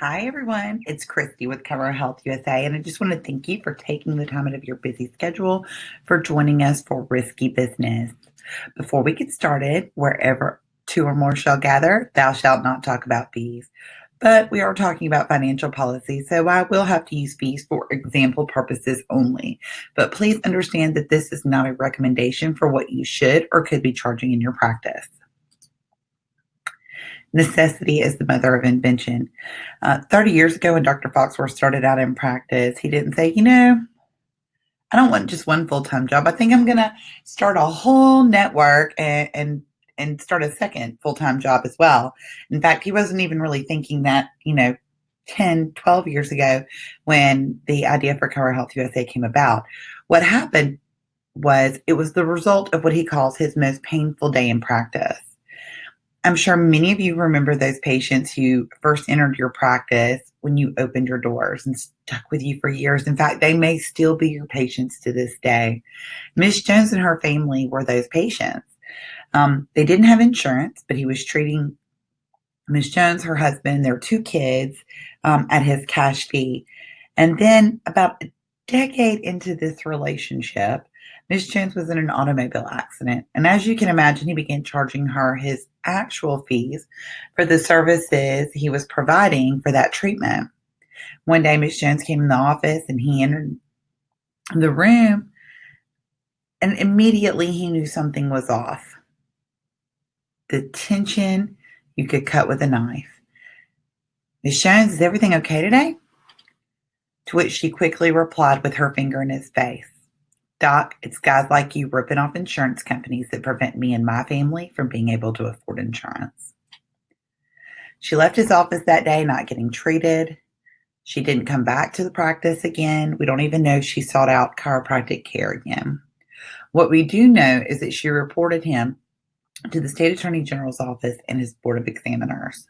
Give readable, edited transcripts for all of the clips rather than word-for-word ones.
Hi, everyone. It's Kristi with ChiroHealthUSA, and I just want to thank you for taking the time out of your busy schedule for joining us for Risky Business. Before we get started, wherever two or more shall gather, thou shalt not talk about fees. But we are talking about financial policy, so I will have to use fees for example purposes only. But please understand that this is not a recommendation for what you should or could be charging in your practice. Necessity is the mother of invention. 30 years ago, when Dr. Foxworth started out in practice, he didn't say, I don't want just one full-time job. I think I'm going to start a whole network and start a second full-time job as well. In fact, he wasn't even really thinking that, 10, 12 years ago when the idea for ChiroHealth USA came about. What happened was it was the result of what he calls his most painful day in practice. I'm sure many of you remember those patients who first entered your practice when you opened your doors and stuck with you for years. In fact, they may still be your patients to this day. Miss Jones and her family were those patients. They didn't have insurance, but he was treating Miss Jones, her husband, their two kids at his cash fee. And then about a decade into this relationship, Miss Jones was in an automobile accident. And as you can imagine, he began charging her his actual fees for the services he was providing for that treatment. One day, Miss Jones came in the office and he entered the room, and immediately he knew something was off. The tension you could cut with a knife. Miss Jones, is everything okay today? To which she quickly replied with her finger in his face. Doc, it's guys like you ripping off insurance companies that prevent me and my family from being able to afford insurance. She left his office that day not getting treated. She didn't come back to the practice again. We don't even know if she sought out chiropractic care again. What we do know is that she reported him to the state attorney general's office and his board of examiners.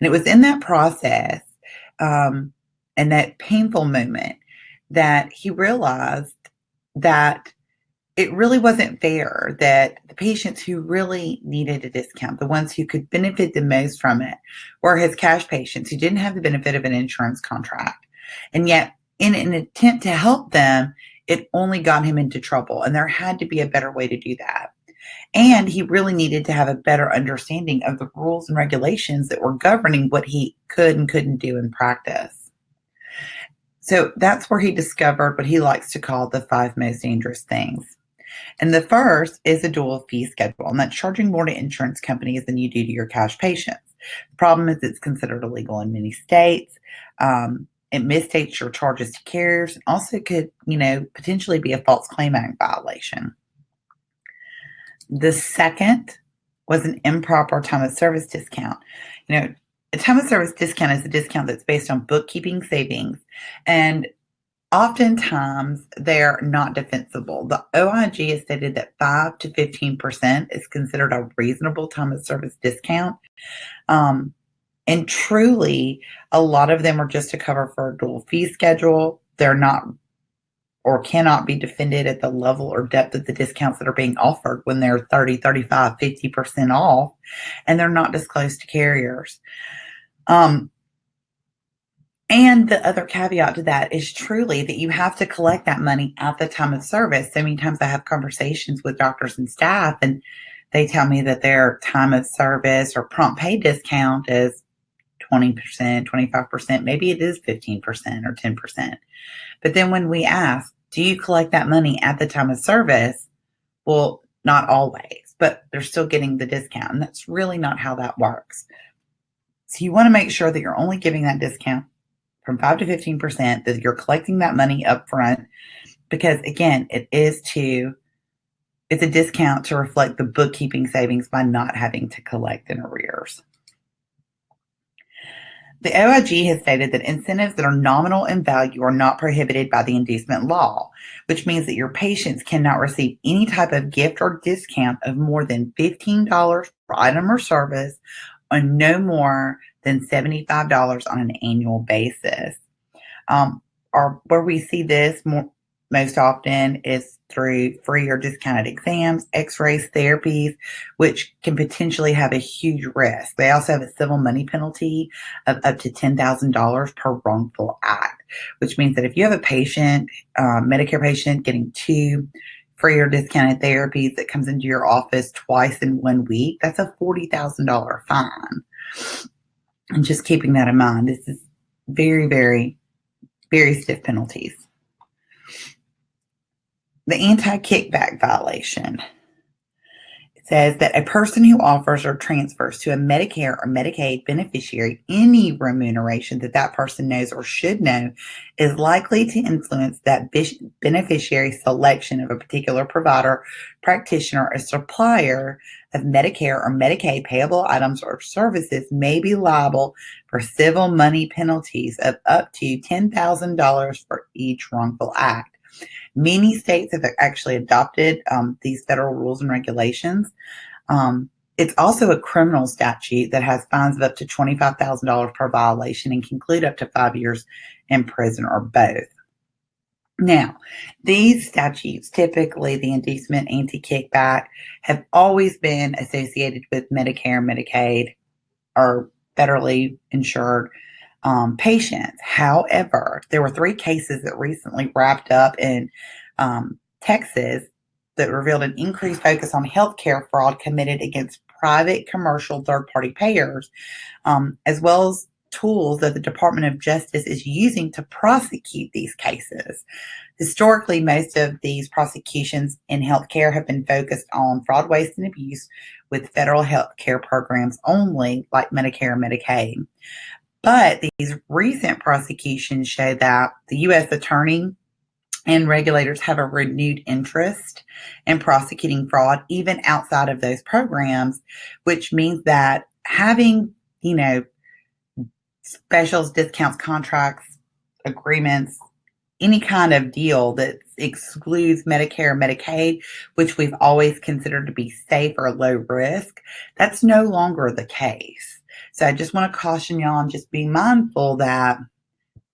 And it was in that process and that painful moment that he realized that it really wasn't fair that the patients who really needed a discount, the ones who could benefit the most from it, were his cash patients who didn't have the benefit of an insurance contract. And yet, in an attempt to help them, it only got him into trouble. And there had to be a better way to do that. And he really needed to have a better understanding of the rules and regulations that were governing what he could and couldn't do in practice. So that's where he discovered what he likes to call the 5 most dangerous things. And the first is a dual fee schedule, and that's charging more to insurance companies than you do to your cash patients. The problem is it's considered illegal in many states. It misstates your charges to carriers, and also could, potentially be a False Claim Act violation. The second was an improper time of service discount. A time of service discount is a discount that's based on bookkeeping savings, and oftentimes they're not defensible. The OIG has stated that 5 to 15% is considered a reasonable time of service discount. And truly, a lot of them are just to cover for a dual fee schedule. They're not or cannot be defended at the level or depth of the discounts that are being offered when they're 30, 35, 50% off, and they're not disclosed to carriers. And the other caveat to that is truly that you have to collect that money at the time of service. So many times I have conversations with doctors and staff, and they tell me that their time of service or prompt pay discount is 20%, 25%, maybe it is 15% or 10%. But then when we ask, do you collect that money at the time of service? Well, not always, but they're still getting the discount. And that's really not how that works. So you want to make sure that you're only giving that discount from 5 to 15%, that you're collecting that money up front, because again, it's a discount to reflect the bookkeeping savings by not having to collect in arrears. The OIG has stated that incentives that are nominal in value are not prohibited by the inducement law, which means that your patients cannot receive any type of gift or discount of more than $15 per item or service, or no more than $75 on an annual basis. Or where we see this more most often is through free or discounted exams, x-rays, therapies, which can potentially have a huge risk. They also have a civil money penalty of up to $10,000 per wrongful act, which means that if you have a patient, Medicare patient, getting two free or discounted therapies that comes into your office twice in 1 week, that's a $40,000 fine. And just keeping that in mind, this is very, very, very stiff penalties. The anti-kickback violation. It says that a person who offers or transfers to a Medicare or Medicaid beneficiary any remuneration that that person knows or should know is likely to influence that beneficiary's selection of a particular provider, practitioner, or supplier of Medicare or Medicaid payable items or services may be liable for civil money penalties of up to $10,000 for each wrongful act. Many states have actually adopted these federal rules and regulations. It's also a criminal statute that has fines of up to $25,000 per violation and can include up to 5 years in prison or both. Now, these statutes, typically the inducement, anti-kickback, have always been associated with Medicare, Medicaid, or federally insured patients. However, there were 3 cases that recently wrapped up in Texas that revealed an increased focus on healthcare fraud committed against private, commercial, third-party payers, as well as tools that the Department of Justice is using to prosecute these cases. Historically, most of these prosecutions in healthcare have been focused on fraud, waste, and abuse with federal healthcare programs only, like Medicare and Medicaid. But these recent prosecutions show that the U.S. attorney and regulators have a renewed interest in prosecuting fraud, even outside of those programs, which means that having, specials, discounts, contracts, agreements, any kind of deal that excludes Medicare or Medicaid, which we've always considered to be safe or low risk, that's no longer the case. So I just want to caution y'all and just be mindful that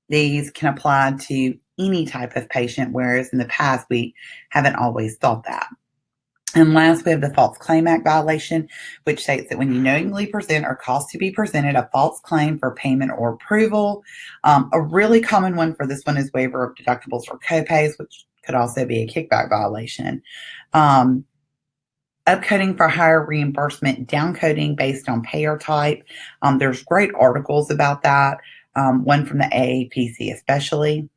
these can apply to any type of patient, whereas in the past we haven't always thought that. And last, we have the False Claim Act violation, which states that when you knowingly present or cause to be presented a false claim for payment or approval, a really common one for this one is waiver of deductibles or copays, which could also be a kickback violation. Upcoding for higher reimbursement, downcoding based on payer type. There's great articles about that, one from the AAPC especially.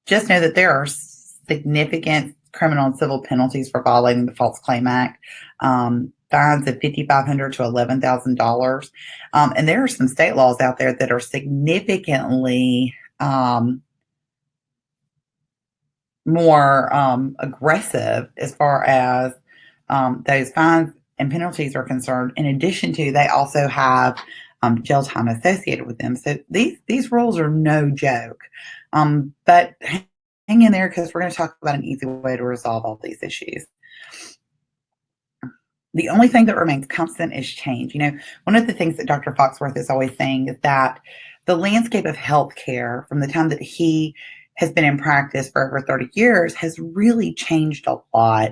Just know that there are significant criminal and civil penalties for violating the False Claim Act, fines of $5,500 to $11,000. And there are some state laws out there that are significantly more aggressive as far as those fines and penalties are concerned. In addition to, they also have jail time associated with them. So these rules are no joke. But hang in there, because we're going to talk about an easy way to resolve all these issues. The only thing that remains constant is change. One of the things that Dr. Foxworth is always saying is that the landscape of healthcare from the time that he has been in practice for over 30 years has really changed a lot.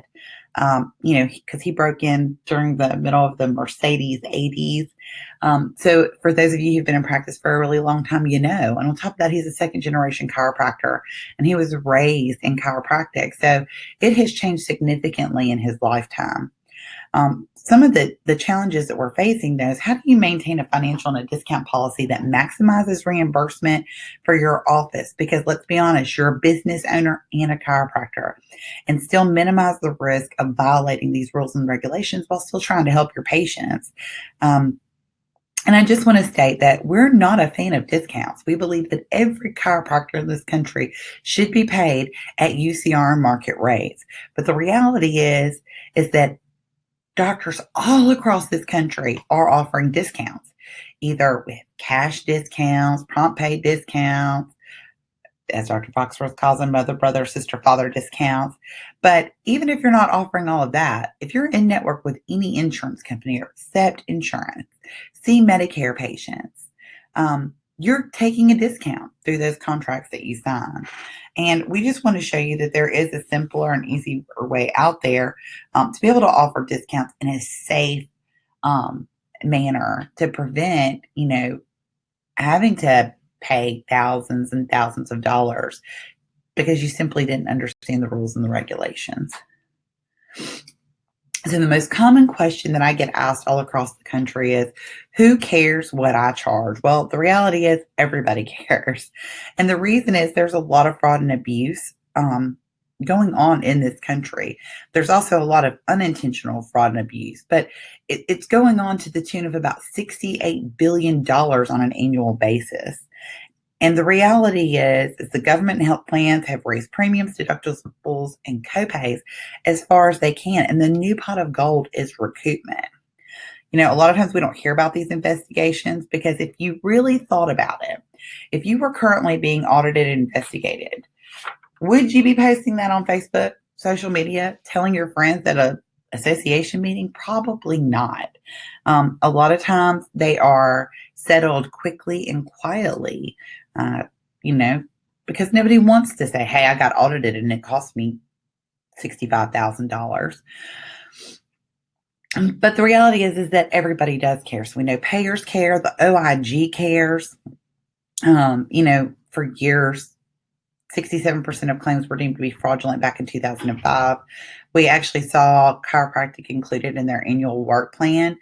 Because he broke in during the middle of the Mercedes 80s. So for those of you who've been in practice for a really long time, and on top of that, he's a second generation chiropractor and he was raised in chiropractic. So it has changed significantly in his lifetime. Some of the challenges that we're facing, though, is how do you maintain a financial and a discount policy that maximizes reimbursement for your office? Because let's be honest, you're a business owner and a chiropractor, and still minimize the risk of violating these rules and regulations while still trying to help your patients. And I just want to state that we're not a fan of discounts. We believe that every chiropractor in this country should be paid at UCR market rates. But the reality is that doctors all across this country are offering discounts, either with cash discounts, prompt pay discounts, as Dr. Foxworth calls them, mother, brother, sister, father discounts. But even if you're not offering all of that, if you're in network with any insurance company or accept insurance, see Medicare patients, you're taking a discount through those contracts that you sign. And we just want to show you that there is a simpler and easier way out there to be able to offer discounts in a safe manner to prevent, having to pay thousands and thousands of dollars because you simply didn't understand the rules and the regulations. So the most common question that I get asked all across the country is, who cares what I charge? Well, the reality is everybody cares. And the reason is there's a lot of fraud and abuse going on in this country. There's also a lot of unintentional fraud and abuse, but it's going on to the tune of about $68 billion on an annual basis. And the reality is the government and health plans have raised premiums, deductibles, and copays as far as they can. And the new pot of gold is recoupment. A lot of times we don't hear about these investigations because if you really thought about it, if you were currently being audited and investigated, would you be posting that on Facebook, social media, telling your friends at a association meeting? Probably not. A lot of times they are settled quickly and quietly, because nobody wants to say, hey, I got audited and it cost me $65,000. But the reality is that everybody does care. So we know payers care, the OIG cares. For years, 67% of claims were deemed to be fraudulent back in 2005. We actually saw chiropractic included in their annual work plan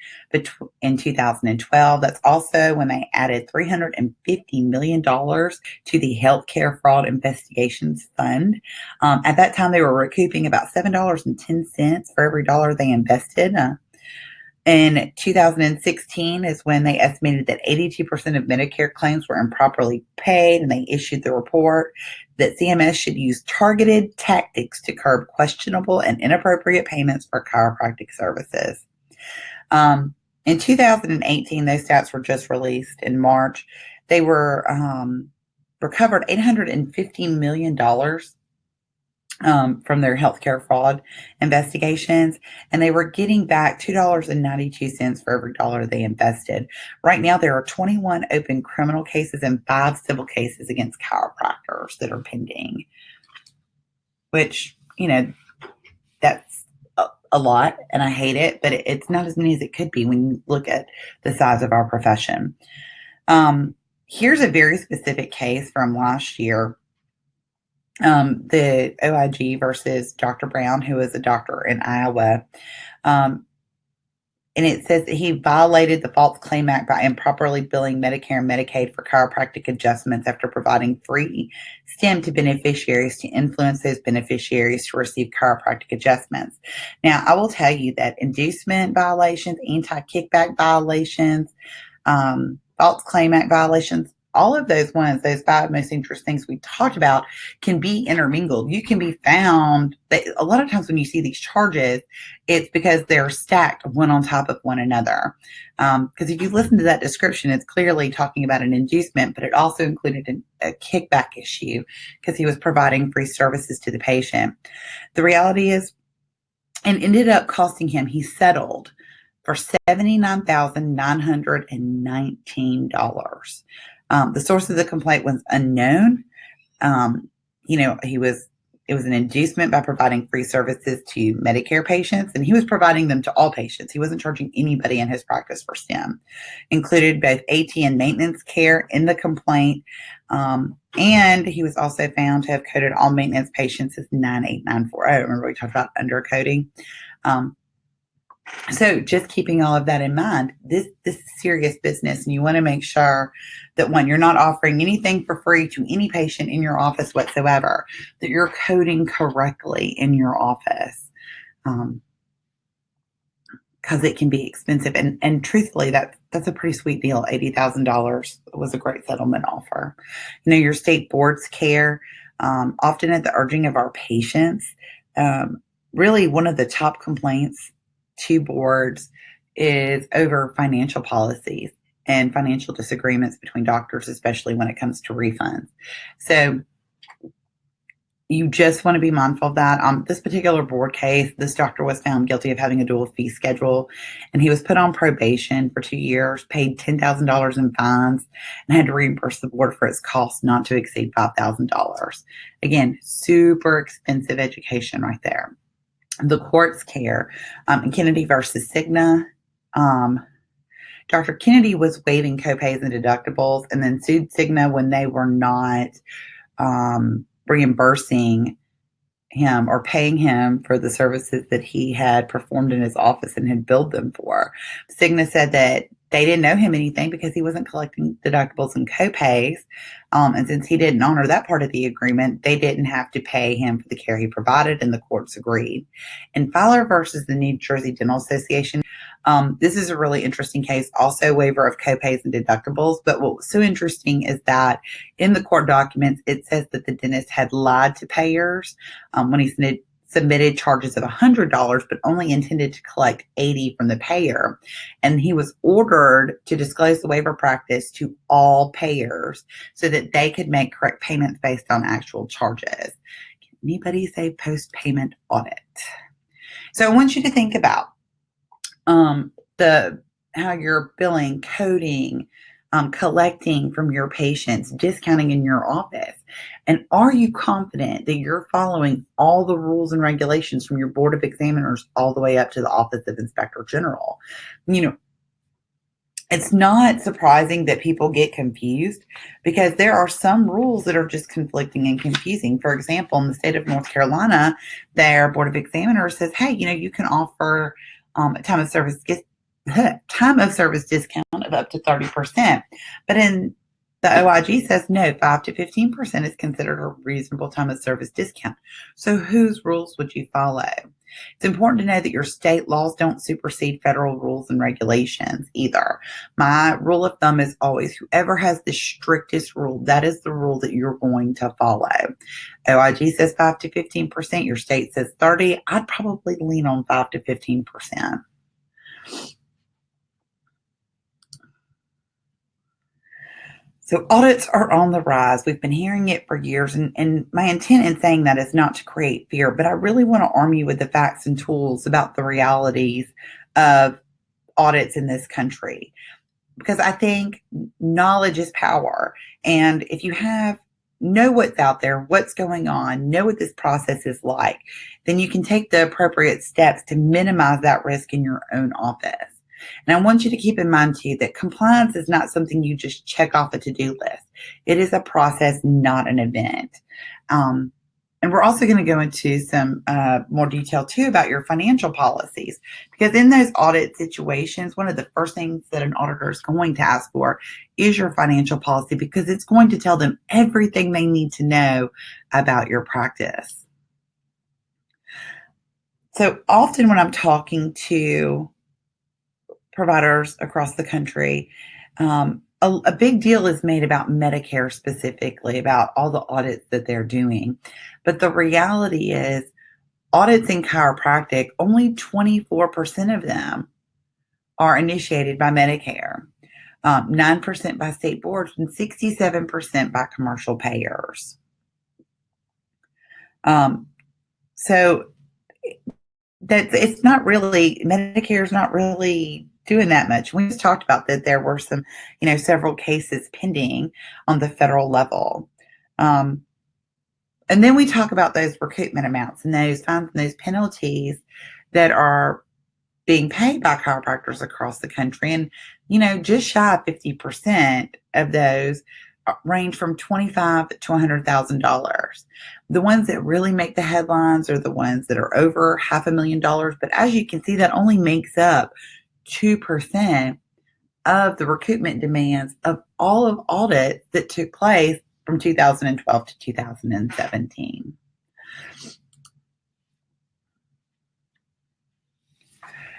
in 2012. That's also when they added $350 million to the Healthcare Fraud Investigations Fund. At that time, they were recouping about $7.10 for every dollar they invested. In 2016 is when they estimated that 82% of Medicare claims were improperly paid, and they issued the report that CMS should use targeted tactics to curb questionable and inappropriate payments for chiropractic services. In 2018, those stats were just released in March. They were recovered $850 million from their healthcare fraud investigations, and they were getting back $2.92 for every dollar they invested. Right now, there are 21 open criminal cases and 5 civil cases against chiropractors that are pending, which, that's a lot, and I hate it, but it's not as many as it could be when you look at the size of our profession. Here's a very specific case from last year. The OIG versus Dr. Brown, who is a doctor in Iowa. And it says that he violated the False Claim Act by improperly billing Medicare and Medicaid for chiropractic adjustments after providing free STEM to beneficiaries to influence those beneficiaries to receive chiropractic adjustments. Now, I will tell you that inducement violations, anti-kickback violations, False Claim Act violations, all of those ones, those 5 most dangerous things we talked about, can be intermingled. You can be found, a lot of times when you see these charges, it's because they're stacked one on top of one another. Because if you listen to that description, it's clearly talking about an inducement, but it also included a kickback issue because he was providing free services to the patient. The reality is, and ended up costing him, he settled for $79,919. The source of the complaint was unknown. It was an inducement by providing free services to Medicare patients, and he was providing them to all patients. He wasn't charging anybody in his practice for STEM. Included both AT and maintenance care in the complaint, and he was also found to have coded all maintenance patients as 98940. Remember we talked about undercoding? So just keeping all of that in mind, this is serious business, and you want to make sure that, one, you're not offering anything for free to any patient in your office whatsoever, that you're coding correctly in your office, because it can be expensive. And truthfully, that's a pretty sweet deal. $80,000 was a great settlement offer. Your state boards care, often at the urging of our patients. Really, one of the top complaints to boards is over financial policies and financial disagreements between doctors, especially when it comes to refunds. So You just want to be mindful of that. This particular board case, this doctor was found guilty of having a dual fee schedule, and he was put on probation for 2 years, paid $10,000 in fines, and had to reimburse the board for its costs not to exceed $5,000. Again, super expensive education right there. The court's care in Kennedy versus Cigna. Dr. Kennedy was waiving copays and deductibles and then sued Cigna when they were not reimbursing him or paying him for the services that he had performed in his office and had billed them for. Cigna said that they didn't owe him anything because he wasn't collecting deductibles and copays. And since he didn't honor that part of the agreement, they didn't have to pay him for the care he provided, and the courts agreed. In Fowler versus the New Jersey Dental Association, this is a really interesting case, also waiver of copays and deductibles. But what was so interesting is that in the court documents, it says that the dentist had lied to payers when he submitted charges of $100, but only intended to collect $80 from the payer. And he was ordered to disclose the waiver practice to all payers so that they could make correct payments based on actual charges. Can anybody say post-payment audit? So I want you to think about how you're billing, coding, collecting from your patients, discounting in your office. And are you confident that you're following all the rules and regulations from your board of examiners all the way up to the office of inspector general? It's not surprising that people get confused because there are some rules that are just conflicting and confusing. For example, in the state of North Carolina, their board of examiners says, hey, you can offer a time of service discount of up to 30%. But in the OIG says no, 5 to 15% is considered a reasonable time of service discount. So whose rules would you follow? It's important to know that your state laws don't supersede federal rules and regulations either. My rule of thumb is always whoever has the strictest rule, that is the rule that you're going to follow. OIG says 5 to 15%. Your state says 30. I'd probably lean on 5 to 15%. So audits are on the rise. We've been hearing it for years, and my intent in saying that is not to create fear, but I really want to arm you with the facts and tools about the realities of audits in this country, because I think knowledge is power. And if you know what's out there, what's going on, know what this process is like, then you can take the appropriate steps to minimize that risk in your own office. And I want you to keep in mind, too, that compliance is not something you just check off a to-do list. It is a process, not an event. And we're also going to go into some more detail, too, about your financial policies. Because in those audit situations, one of the first things that an auditor is going to ask for is your financial policy, because it's going to tell them everything they need to know about your practice. So often when I'm talking to providers across the country, a big deal is made about Medicare specifically, about all the audits that they're doing. But the reality is audits in chiropractic, only 24% of them are initiated by Medicare, 9% by state boards, and 67% by commercial payers. So it's not really, Medicare is not really doing that much. We just talked about that there were some, several cases pending on the federal level. And then we talk about those recoupment amounts and those fines and those penalties that are being paid by chiropractors across the country. And, just shy of 50% of those range from $25,000 to $100,000. The ones that really make the headlines are the ones that are over $500,000. But as you can see, that only makes up 2% of the recoupment demands of all of audits that took place from 2012 to 2017.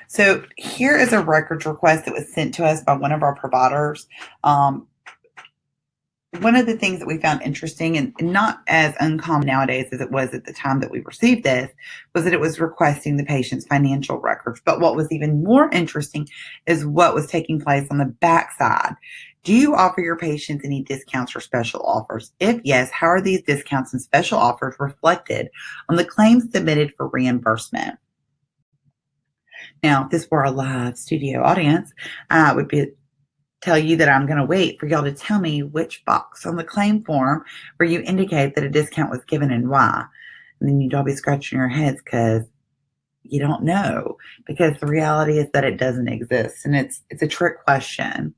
So here is a records request that was sent to us by one of our providers. one of the things that we found interesting and not as uncommon nowadays as it was at the time that we received this was that it was requesting the patient's financial records. But what was even more interesting is what was taking place on the backside. Do you offer your patients any discounts or special offers? If yes, how are these discounts and special offers reflected on the claims submitted for reimbursement? Now, if this were a live studio audience, I would tell you that I'm going to wait for y'all to tell me which box on the claim form where you indicate that a discount was given and why. And then you'd all be scratching your heads because you don't know, because the reality is that it doesn't exist, and it's a trick question.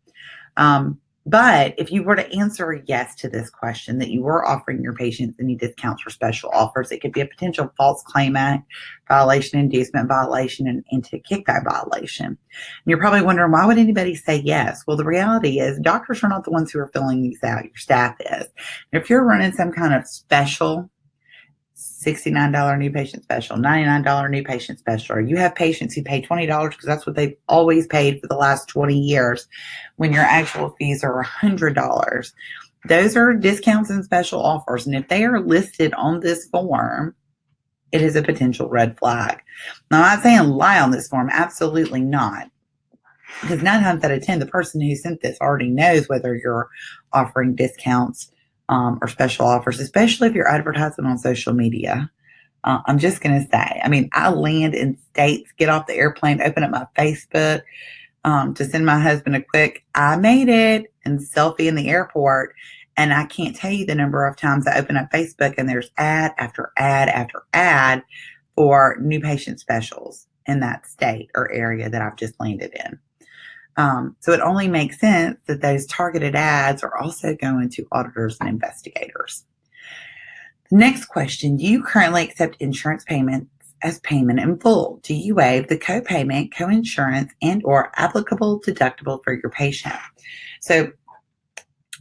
But if you were to answer yes to this question, that you were offering your patients any discounts or special offers, it could be a potential False Claim Act violation, inducement violation, and anti-kickback violation. And you're probably wondering, why would anybody say yes? Well, the reality is doctors are not the ones who are filling these out. Your staff is. And if you're running some kind of special, $69 new patient special, $99 new patient special, or you have patients who pay $20 because that's what they've always paid for the last 20 years when your actual fees are $100. Those are discounts and special offers. And if they are listed on this form, it is a potential red flag. Now, I'm not saying lie on this form. Absolutely not. Because 9 times out of 10, the person who sent this already knows whether you're offering discounts or special offers, especially if you're advertising on social media. I'm just going to say, I mean, I land in states, get off the airplane, open up my Facebook to send my husband a quick, I made it, and selfie in the airport. And I can't tell you the number of times I open up Facebook and there's ad after ad after ad for new patient specials in that state or area that I've just landed in. So it only makes sense that those targeted ads are also going to auditors and investigators. The next question, do you currently accept insurance payments as payment in full? Do you waive the co-payment, co-insurance, and or applicable deductible for your patient? So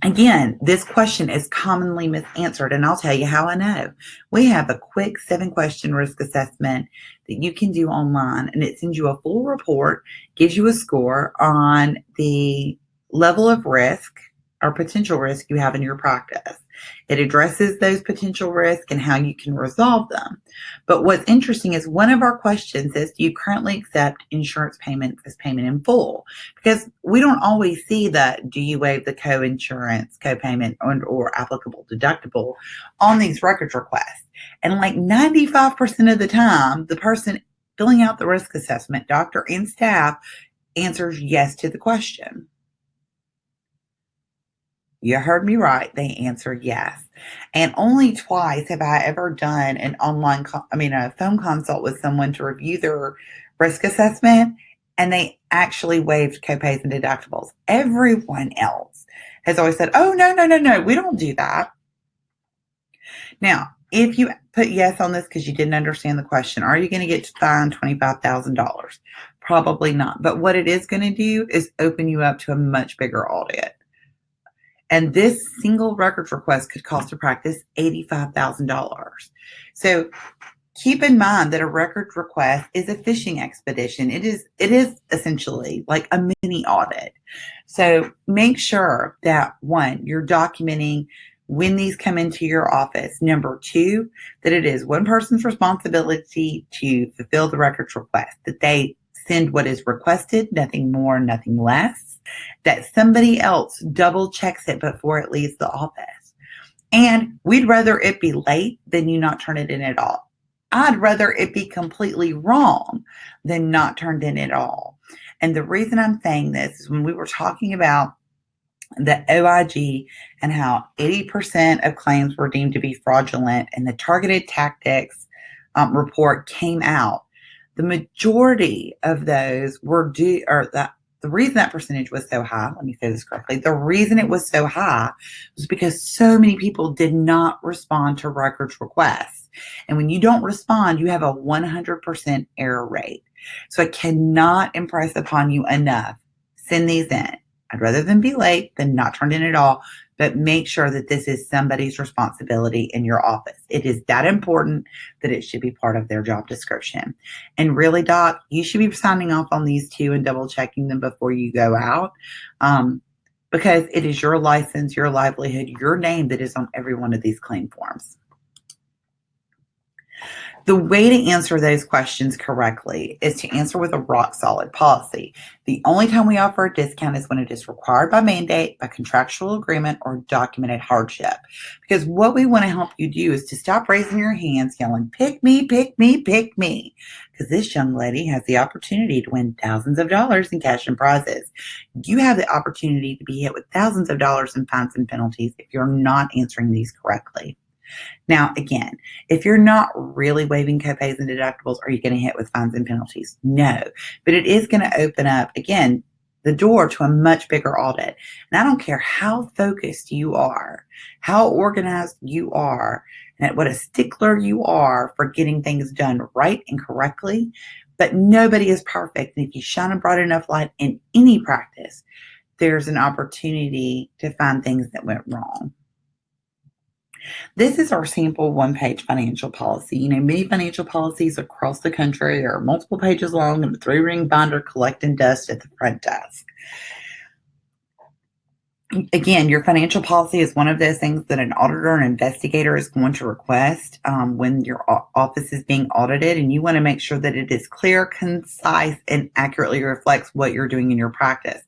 again, this question is commonly misanswered, and I'll tell you how I know. We have a quick 7-question risk assessment that you can do online, and it sends you a full report, gives you a score on the level of risk or potential risk you have in your practice. It addresses those potential risks and how you can resolve them. But what's interesting is one of our questions is, do you currently accept insurance payments as payment in full? Because we don't always see that, do you waive the co-insurance, co-payment, or applicable deductible on these records requests? And like 95% of the time, the person filling out the risk assessment, doctor and staff, answers yes to the question. You heard me right. They answered yes. And only twice have I ever done an a phone consult with someone to review their risk assessment, and they actually waived copays and deductibles. Everyone else has always said, oh, no, we don't do that. Now, if you put yes on this because you didn't understand the question, are you going to get fined $25,000? Probably not. But what it is going to do is open you up to a much bigger audit. And this single records request could cost a practice $85,000. So keep in mind that a records request is a fishing expedition. It is essentially like a mini audit. So make sure that 1, you're documenting when these come into your office. Number 2, that it is one person's responsibility to fulfill the records request, that they send what is requested, nothing more, nothing less, that somebody else double checks it before it leaves the office. And we'd rather it be late than you not turn it in at all. I'd rather it be completely wrong than not turned in at all. And the reason I'm saying this is when we were talking about the OIG and how 80% of claims were deemed to be fraudulent, and the targeted tactics report came out, the majority of those were due, or the reason that percentage was so high, let me say this correctly, the reason it was so high was because so many people did not respond to records requests. And when you don't respond, you have a 100% error rate. So I cannot impress upon you enough, send these in. I'd rather them be late than not turned in at all, but make sure that this is somebody's responsibility in your office. It is that important that it should be part of their job description. And really, Doc, you should be signing off on these too and double checking them before you go out. because it is your license, your livelihood, your name that is on every one of these claim forms. The way to answer those questions correctly is to answer with a rock solid policy. The only time we offer a discount is when it is required by mandate, by contractual agreement, or documented hardship. Because what we want to help you do is to stop raising your hands, yelling, pick me, pick me, pick me. Because this young lady has the opportunity to win thousands of dollars in cash and prizes. You have the opportunity to be hit with thousands of dollars in fines and penalties if you're not answering these correctly. Now, again, if you're not really waiving copays and deductibles, are you going to hit with fines and penalties? No, but it is going to open up, again, the door to a much bigger audit. And I don't care how focused you are, how organized you are, and what a stickler you are for getting things done right and correctly, but nobody is perfect. And if you shine a bright enough light in any practice, there's an opportunity to find things that went wrong. This is our sample one-page financial policy. Many financial policies across the country are multiple pages long and a 3-ring binder collecting dust at the front desk. Again, your financial policy is one of those things that an auditor and investigator is going to request when your office is being audited, and you want to make sure that it is clear, concise, and accurately reflects what you're doing in your practice.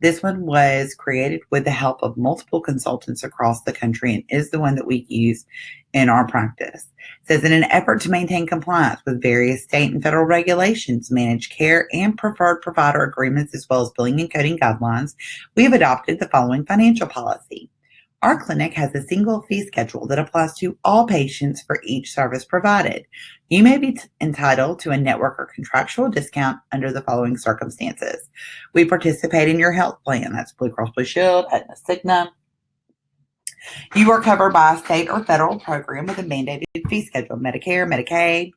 This one was created with the help of multiple consultants across the country and is the one that we use in our practice. It says, in an effort to maintain compliance with various state and federal regulations, managed care, and preferred provider agreements, as well as billing and coding guidelines, we have adopted the following financial policy. Our clinic has a single fee schedule that applies to all patients for each service provided. You may be entitled to a network or contractual discount under the following circumstances. We participate in your health plan. That's Blue Cross Blue Shield, Aetna, Cigna. You are covered by a state or federal program with a mandated fee schedule, Medicare, Medicaid.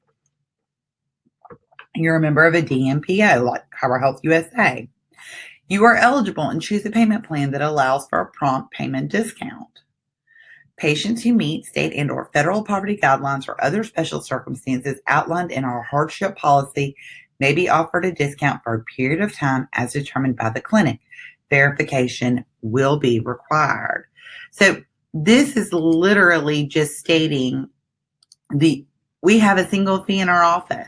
You're a member of a DMPO like ChiroHealthUSA. You are eligible and choose a payment plan that allows for a prompt payment discount. Patients who meet state and or federal poverty guidelines or other special circumstances outlined in our hardship policy may be offered a discount for a period of time as determined by the clinic. Verification will be required. So this is literally just stating we have a single fee in our office,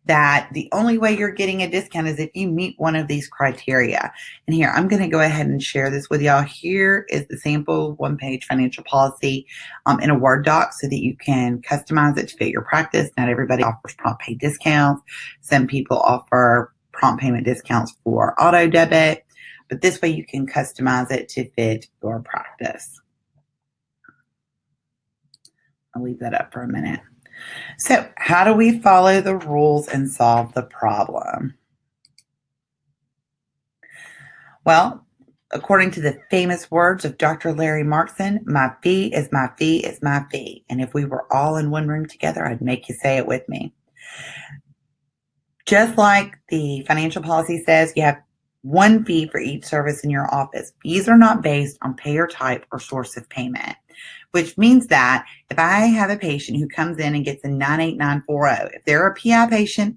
that the only way you're getting a discount is if you meet one of these criteria. And here, I'm going to go ahead and share this with y'all. Here is the sample one-page financial policy in a Word doc so that you can customize it to fit your practice. Not everybody offers prompt pay discounts. Some people offer prompt payment discounts for auto debit, but this way you can customize it to fit your practice. I'll leave that up for a minute. So how do we follow the rules and solve the problem? Well, according to the famous words of Dr. Larry Markson, my fee is my fee is my fee. And if we were all in one room together, I'd make you say it with me. Just like the financial policy says, you have one fee for each service in your office. Fees are not based on payer type or source of payment, which means that if I have a patient who comes in and gets a 98940, if they're a PI patient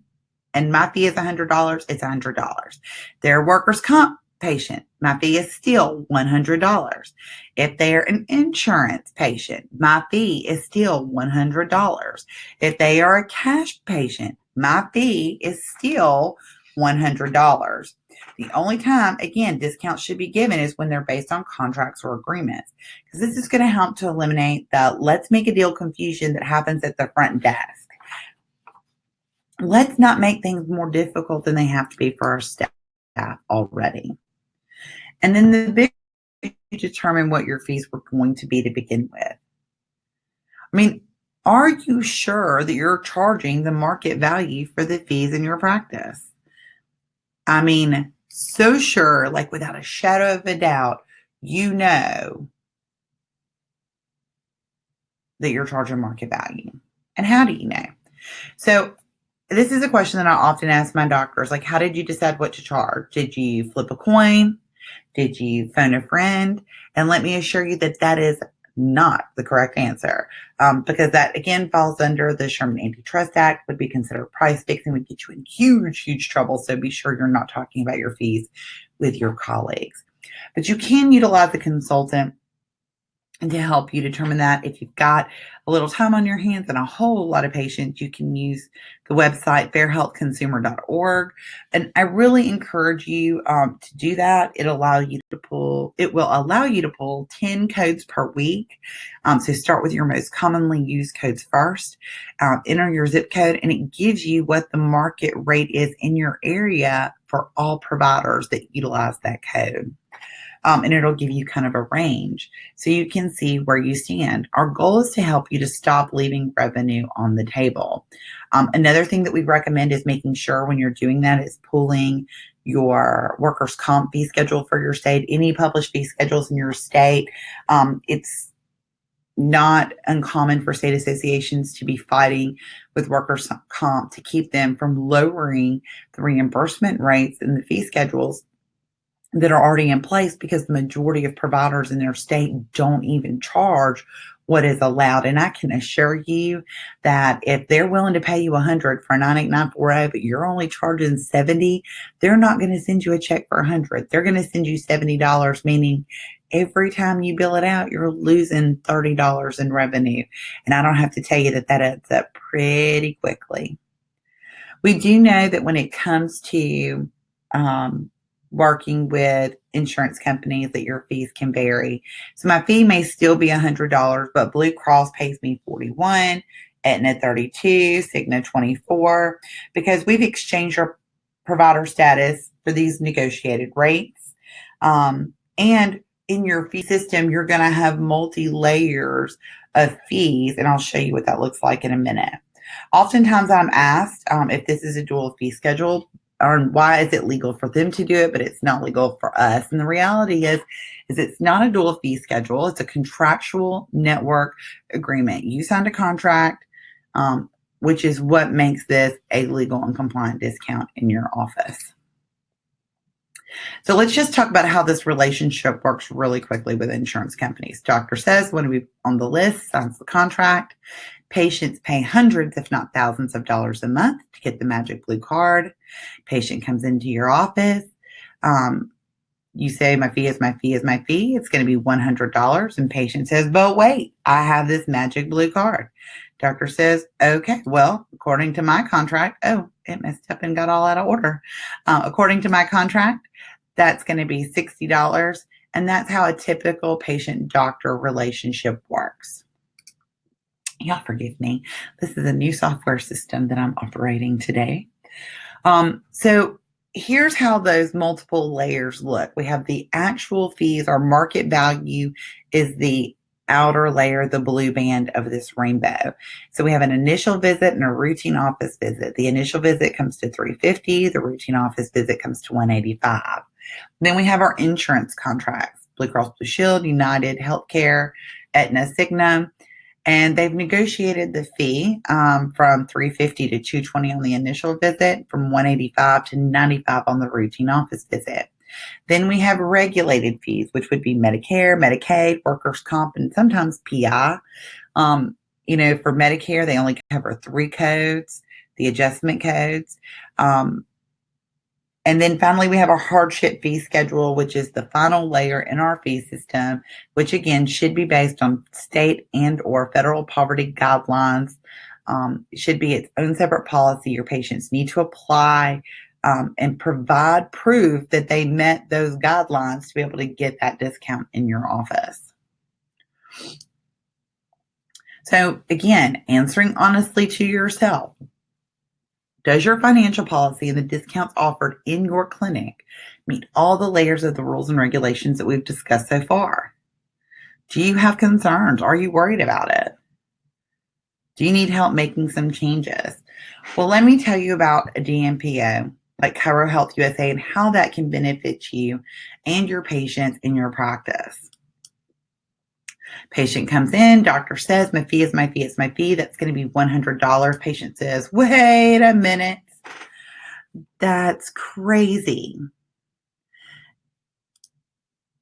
and my fee is $100, it's $100. They're a workers' comp patient, my fee is still $100. If they're an insurance patient, my fee is still $100. If they are a cash patient, my fee is still $100. The only time, again, discounts should be given is when they're based on contracts or agreements, because this is going to help to eliminate the let's make a deal confusion that happens at the front desk. Let's not make things more difficult than they have to be for our staff already. And then the big, you determine what your fees were going to be to begin with. I mean, are you sure that you're charging the market value for the fees in your practice? I mean, so sure, like without a shadow of a doubt, you know that you're charging market value. And how do you know? So this is a question that I often ask my doctors, like, how did you decide what to charge? Did you flip a coin? Did you phone a friend? And let me assure you that that is not the correct answer, because that again falls under the Sherman Antitrust Act, would be considered price fixing, would get you in huge trouble. So be sure you're not talking about your fees with your colleagues. But you can utilize a consultant and to help you determine that. If you've got a little time on your hands and a whole lot of patients, you can use the website fairhealthconsumer.org. And I really encourage you to do that. It will allow you to pull 10 codes per week. So start with your most commonly used codes first. Enter your zip code, and it gives you what the market rate is in your area for all providers that utilize that code. And it'll give you kind of a range so you can see where you stand. Our goal is to help you to stop leaving revenue on the table. Another thing that we recommend is making sure when you're doing that is pulling your workers' comp fee schedule for your state, any published fee schedules in your state. It's not uncommon for state associations to be fighting with workers' comp to keep them from lowering the reimbursement rates and the fee schedules that are already in place, because the majority of providers in their state don't even charge what is allowed. And I can assure you that if they're willing to pay you $100 for a 98940, but you're only charging $70, they're not going to send you a check for $100. They're going to send you $70, meaning every time you bill it out, you're losing $30 in revenue. And I don't have to tell you that adds up pretty quickly. We do know that when it comes to working with insurance companies, that your fees can vary. So my fee may still be $100, but Blue Cross pays me $41, Aetna $32, Cigna $24, because we've exchanged our provider status for these negotiated rates. And in your fee system, you're going to have multi-layers of fees, and I'll show you what that looks like in a minute. Oftentimes I'm asked if this is a dual fee schedule, or why is it legal for them to do it, but it's not legal for us. And the reality is it's not a dual fee schedule. It's a contractual network agreement. You signed a contract, which is what makes this a legal and compliant discount in your office. So let's just talk about how this relationship works really quickly with insurance companies. Doctor says when we on the list, signs the contract. Patients pay hundreds, if not thousands of dollars a month to get the Magic Blue Card. Patient comes into your office. You say, my fee is my fee is my fee. It's going to be $100. And patient says, but wait, I have this Magic Blue Card. Doctor says, okay, well, according to my contract, oh, it messed up and got all out of order. According to my contract, that's going to be $60. And that's how a typical patient-doctor relationship works. Y'all forgive me. This is a new software system that I'm operating today. So here's how those multiple layers look. We have the actual fees. Our market value is the outer layer, the blue band of this rainbow. So we have an initial visit and a routine office visit. The initial visit comes to $350. The routine office visit comes to $185. Then we have our insurance contracts: Blue Cross Blue Shield, United Healthcare, Aetna, Cigna. And they've negotiated the fee from $350 to $220 on the initial visit, from $185 to $95 on the routine office visit. Then we have regulated fees, which would be Medicare, Medicaid, workers' comp, and sometimes PI. For Medicare, they only cover 3 codes, the adjustment codes. And then finally, we have our hardship fee schedule, which is the final layer in our fee system, which again should be based on state and or federal poverty guidelines. It should be its own separate policy. Your patients need to apply and provide proof that they met those guidelines to be able to get that discount in your office. So again, answering honestly to yourself. Does your financial policy and the discounts offered in your clinic meet all the layers of the rules and regulations that we've discussed so far? Do you have concerns? Are you worried about it? Do you need help making some changes? Well, let me tell you about a DMPO like ChiroHealthUSA and how that can benefit you and your patients in your practice. Patient comes in, doctor says, my fee is my fee is my fee. That's going to be $100. Patient says, wait a minute. That's crazy.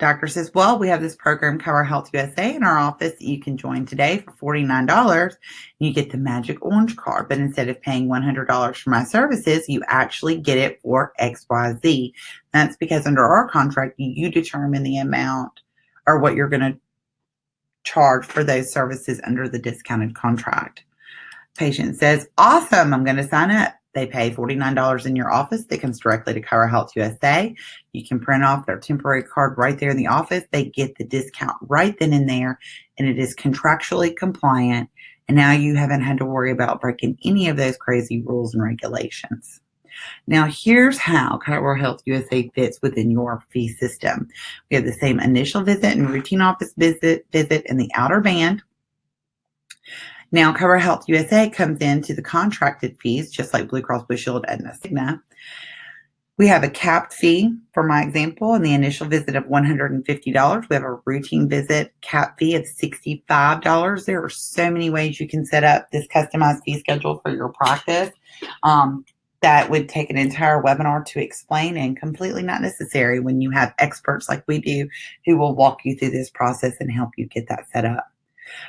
Doctor says, well, we have this program, ChiroHealthUSA, in our office that you can join today for $49. You get the magic orange card, but instead of paying $100 for my services, you actually get it for XYZ. That's because under our contract, you determine the amount or what you're going to charge for those services under the discounted contract. Patient says, awesome, I'm going to sign up. They pay $49 in your office. That comes directly to ChiroHealthUSA. You can print off their temporary card right there in the office. They get the discount right then and there, and it is contractually compliant. And now you haven't had to worry about breaking any of those crazy rules and regulations. Now, here's how ChiroHealthUSA fits within your fee system. We have the same initial visit and routine office visit in the outer band. Now, ChiroHealthUSA comes into the contracted fees, just like Blue Cross Blue Shield, Aetna, Cigna. We have a capped fee, for my example, in the initial visit of $150. We have a routine visit cap fee of $65. There are so many ways you can set up this customized fee schedule for your practice. That would take an entire webinar to explain, and completely not necessary when you have experts like we do who will walk you through this process and help you get that set up.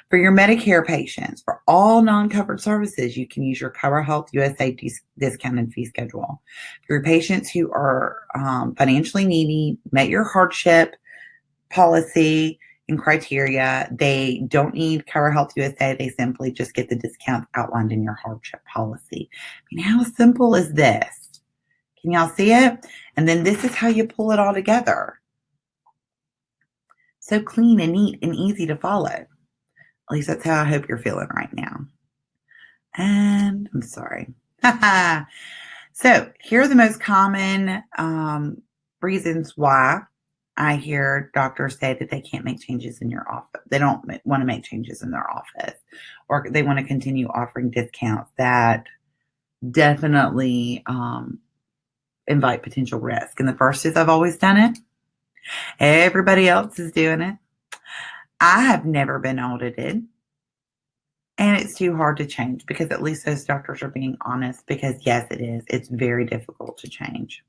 For your Medicare patients, for all non-covered services, you can use your ChiroHealthUSA discounted fee schedule. For your patients who are financially needy, met your hardship policy and criteria, they don't need ChiroHealthUSA. They simply just get the discount outlined in your hardship policy. I mean, how simple is this? Can y'all see it? And then this is how you pull it all together. So clean and neat and easy to follow. At least that's how I hope you're feeling right now. And I'm sorry. So here are the most common reasons why I hear doctors say that they can't make changes in your office. They don't want to make changes in their office, or they want to continue offering discounts that definitely invite potential risk. And the first is, I've always done it. Everybody else is doing it. I have never been audited, and it's too hard to change, because at least those doctors are being honest, because yes, it is. It's very difficult to change.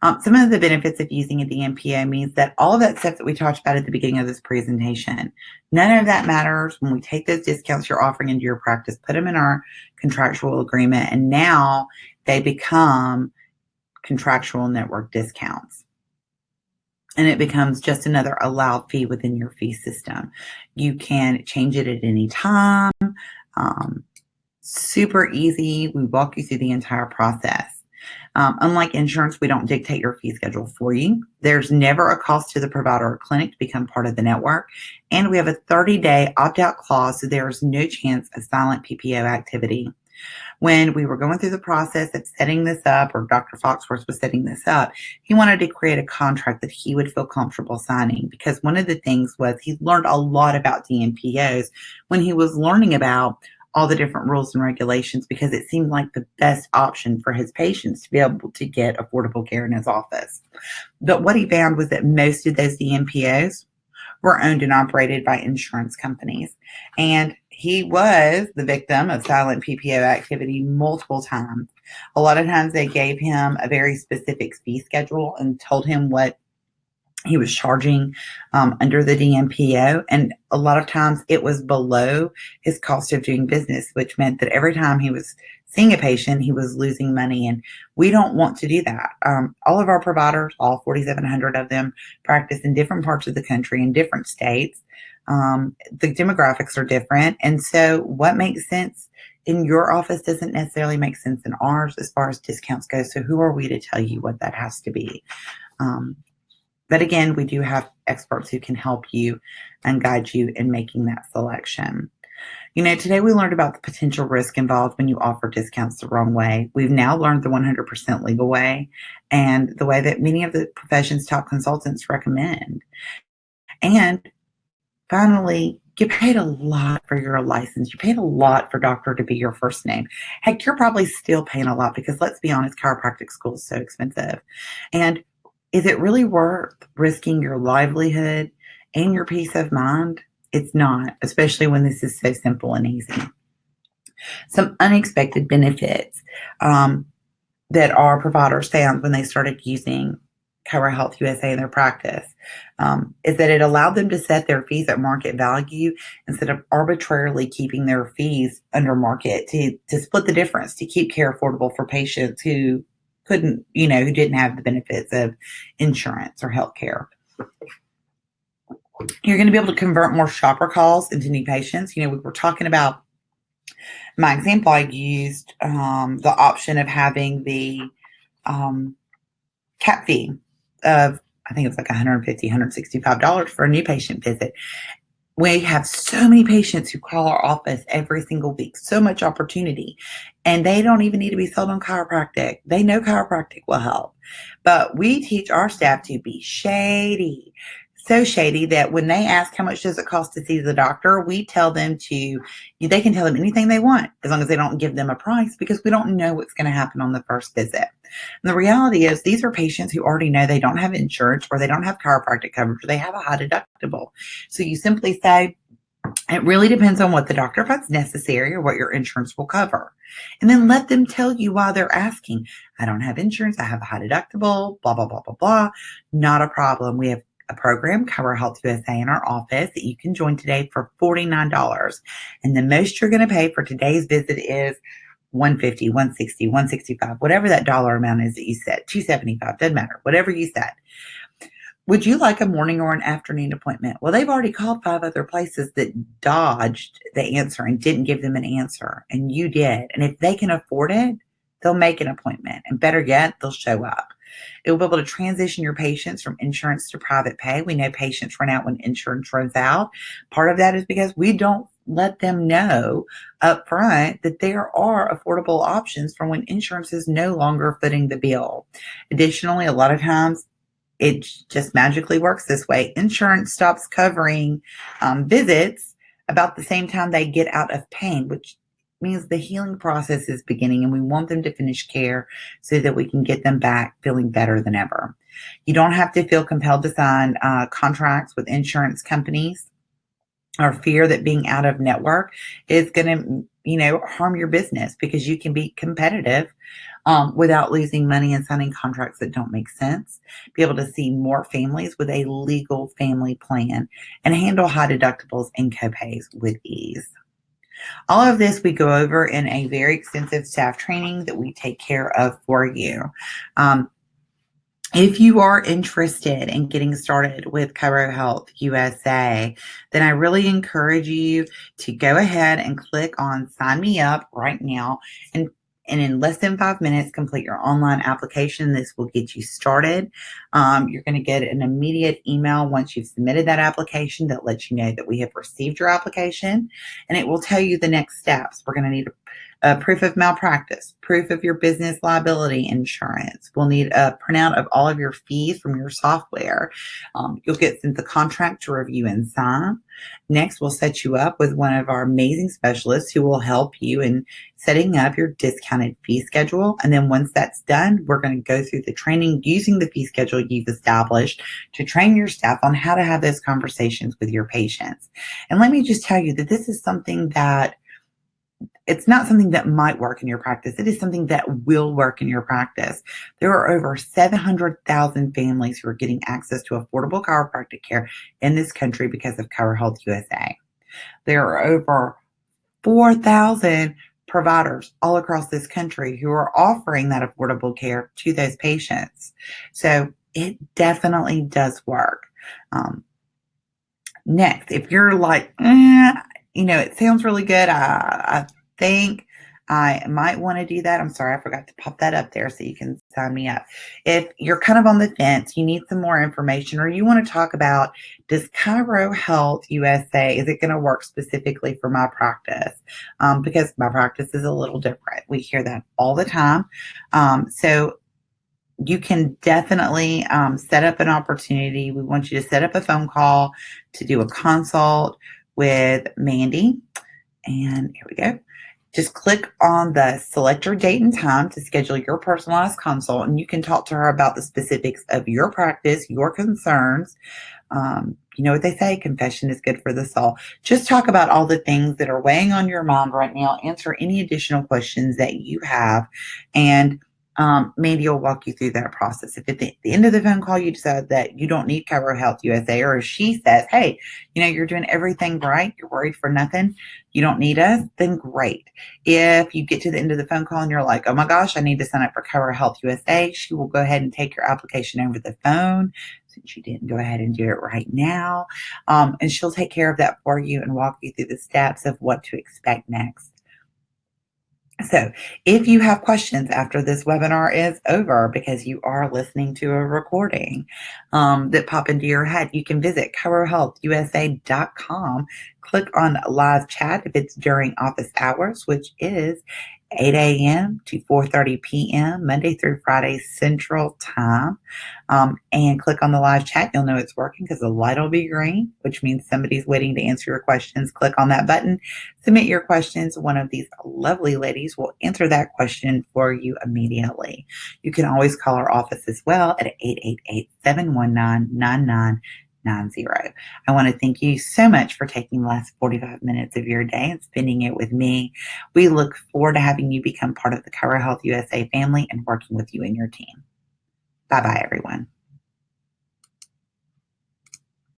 Some of the benefits of using a DMPO means that all of that stuff that we talked about at the beginning of this presentation, none of that matters when we take those discounts you're offering into your practice, put them in our contractual agreement, and now they become contractual network discounts. And it becomes just another allowed fee within your fee system. You can change it at any time. Super easy. We walk you through the entire process. Unlike insurance, we don't dictate your fee schedule for you. There's never a cost to the provider or clinic to become part of the network. And we have a 30-day opt-out clause, so there's no chance of silent PPO activity. When we were going through the process of setting this up, or Dr. Foxworth was setting this up, he wanted to create a contract that he would feel comfortable signing, because one of the things was he learned a lot about DMPOs when he was learning about all the different rules and regulations, because it seemed like the best option for his patients to be able to get affordable care in his office. But what he found was that most of those DMPOs were owned and operated by insurance companies. And he was the victim of silent PPO activity multiple times. A lot of times they gave him a very specific fee schedule and told him what he was charging under the DMPO. And a lot of times it was below his cost of doing business, which meant that every time he was seeing a patient, he was losing money. And we don't want to do that. All of our providers, all 4,700 of them, practice in different parts of the country, in different states. The demographics are different. And so what makes sense in your office doesn't necessarily make sense in ours as far as discounts go. So who are we to tell you what that has to be? But again, we do have experts who can help you and guide you in making that selection. You know, today we learned about the potential risk involved when you offer discounts the wrong way. We've now learned the 100% legal way, and the way that many of the profession's top consultants recommend. And finally, you paid a lot for your license. You paid a lot for doctor to be your first name. Heck, you're probably still paying a lot, because let's be honest, chiropractic school is so expensive. And is it really worth risking your livelihood and your peace of mind? It's not, especially when this is so simple and easy. Some unexpected benefits that our providers found when they started using ChiroHealthUSA in their practice, is that it allowed them to set their fees at market value instead of arbitrarily keeping their fees under market to split the difference, to keep care affordable for patients who couldn't, who didn't have the benefits of insurance or health care. You're going to be able to convert more shopper calls into new patients. We were talking about my example. I used the option of having the cap fee of, I think it was like $150, $165 for a new patient visit. We have so many patients who call our office every single week, so much opportunity, and they don't even need to be sold on chiropractic. They know chiropractic will help, but we teach our staff to be shady. So shady that when they ask how much does it cost to see the doctor, we tell them they can tell them anything they want as long as they don't give them a price, because we don't know what's going to happen on the first visit. And the reality is these are patients who already know they don't have insurance, or they don't have chiropractic coverage, or they have a high deductible. So you simply say, it really depends on what the doctor finds necessary or what your insurance will cover. And then let them tell you why they're asking. I don't have insurance. I have a high deductible, blah, blah, blah, blah, blah. Not a problem. We have a program, ChiroHealthUSA, in our office that you can join today for $49. And the most you're going to pay for today's visit is $150, $160, $165, whatever that dollar amount is that you said, $275, doesn't matter, whatever you said. Would you like a morning or an afternoon appointment? Well, they've already called 5 other places that dodged the answer and didn't give them an answer, and you did. And if they can afford it, they'll make an appointment. And better yet, they'll show up. It will be able to transition your patients from insurance to private pay. We know patients run out when insurance runs out. Part of that is because we don't let them know up front that there are affordable options for when insurance is no longer footing the bill. Additionally, a lot of times it just magically works this way. Insurance stops covering visits about the same time they get out of pain, which means the healing process is beginning, and we want them to finish care so that we can get them back feeling better than ever. You don't have to feel compelled to sign contracts with insurance companies or fear that being out of network is going to, harm your business, because you can be competitive without losing money and signing contracts that don't make sense. Be able to see more families with a legal family plan and handle high deductibles and copays with ease. All of this we go over in a very extensive staff training that we take care of for you. If you are interested in getting started with ChiroHealthUSA, then I really encourage you to go ahead and click on Sign Me Up right now, and in less than 5 minutes, complete your online application. This will get you started. You're going to get an immediate email once you've submitted that application that lets you know that we have received your application, and it will tell you the next steps. We're going to need a proof of malpractice, proof of your business liability insurance. We'll need a printout of all of your fees from your software. You'll get sent the contract to review and sign. Next, we'll set you up with one of our amazing specialists who will help you in setting up your discounted fee schedule. And then once that's done, we're going to go through the training using the fee schedule you've established to train your staff on how to have those conversations with your patients. And let me just tell you that this is something that it's not something that might work in your practice. It is something that will work in your practice. There are over 700,000 families who are getting access to affordable chiropractic care in this country because of ChiroHealthUSA. There are over 4,000 providers all across this country who are offering that affordable care to those patients. So it definitely does work. Next, if you're like, it sounds really good, I think I might want to do that. I'm sorry, I forgot to pop that up there so you can sign me up. If you're kind of on the fence, you need some more information, or you want to talk about, does ChiroHealthUSA, is it going to work specifically for my practice? Because my practice is a little different. We hear that all the time. So you can definitely set up an opportunity. We want you to set up a phone call to do a consult with Mandy. And here we go. Just click on the select your date and time to schedule your personalized consult, and you can talk to her about the specifics of your practice, your concerns. You know what they say, confession is good for the soul. Just talk about all the things that are weighing on your mind right now, answer any additional questions that you have, and Mandy will walk you through that process. If at the end of the phone call you decide that you don't need ChiroHealth USA, or if she says, hey, you're doing everything right, you're worried for nothing, you don't need us, then great. If you get to the end of the phone call and you're like, oh my gosh, I need to sign up for ChiroHealth USA, she will go ahead and take your application over the phone, since you didn't go ahead and do it right now. And she'll take care of that for you and walk you through the steps of what to expect next. So if you have questions after this webinar is over, because you are listening to a recording that pop into your head, you can visit ChiroHealthUSA.com, click on live chat if it's during office hours, which is 8 a.m. to 4:30 p.m. Monday through Friday Central Time, and click on the live chat. You'll know it's working because the light will be green, which means somebody's waiting to answer your questions. Click on that button, submit your questions. One of these lovely ladies will answer that question for you immediately. You can always call our office as well at 888-719-9990. I want to thank you so much for taking the last 45 minutes of your day and spending it with me. We look forward to having you become part of the ChiroHealth USA family and working with you and your team. Bye-bye, everyone.